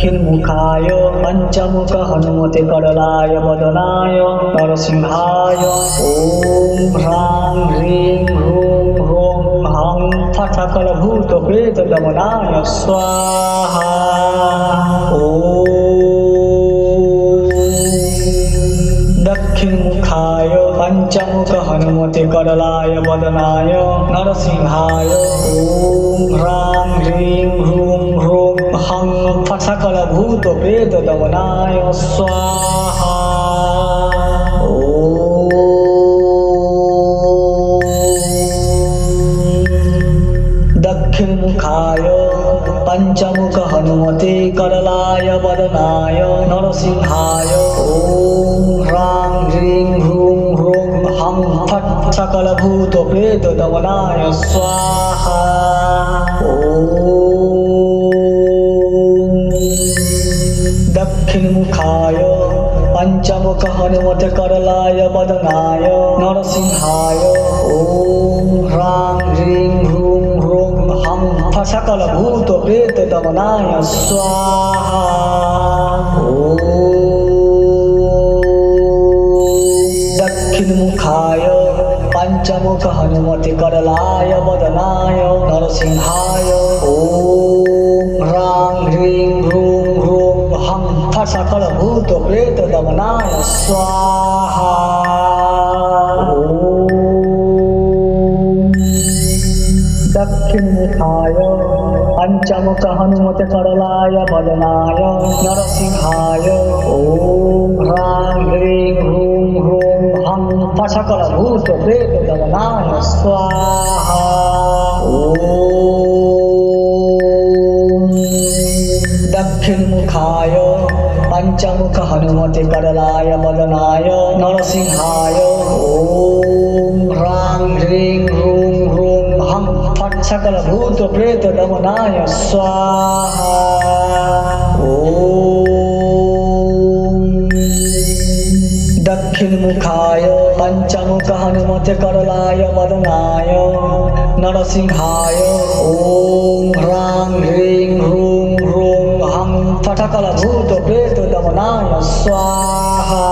दक्षिणमुखाय पंचमुख हनुमते करलाय वदनाय नरसिंहाय ओम ह्रां ह्रीं ह्रूं ह्रों हं फट् सकलभूतप्रेतदमनाय स्वाहा। दक्षिणमुखाय पंचमुख हनुमते करलाय वदनाय नरसिंहाय ओम ह्रां ह्रीं ह्रूं ह्रों हं फट् सकलभूतप्रेतदमनाय स्वाहा। दक्षिणमुखाय पंचमुख हनुमते करलाय वदनाय नरसिंहाय ओम ह्रां ह्रीं ह्रूं ह्रों हं फट् सकलभूतप्रेतदमनाय स्वाहा। दक्षिणमुखाय पंचमुख हनुमते करलाय वदनाय नरसिंहाय ओम ह्रां ह्रीं ह्रूं ह्रों हं फट् सकलभूतप्रेतदमनाय स्वाहा। दक्षिणमुखाय पंचमुख हनुमते करलाय वदनाय नरसिंहाय ओम ह्रां ह्रीं ह्रूं ह्रों हं फट् सकलभूतप्रेतदमनाय स्वाहा। दक्षिणमुखाय पंचमुख हनुमते करलाय वदनाय नरसिंहाय ओम ह्रां ह्रीं ह्रूं ह्रों हं फट् सकलभूतप्रेतदमनाय स्वाहा। दक्षिणमुखाय पंचमुख हनुमते करलाय वदनाय नरसिंहाय ओम ह्रां ह्रीं ह्रूं ह्रों हं फट् सकलभूतप्रेतदमनाय स्वाहा। दक्षिणमुखाय पंचमुख हनुमते करलाय वदनाय नरसिंहाय ओम ह्रां ह्रीं ह्रूं ह्रों हं फट् सकलभूतप्रेतदमनाय स्वाहा।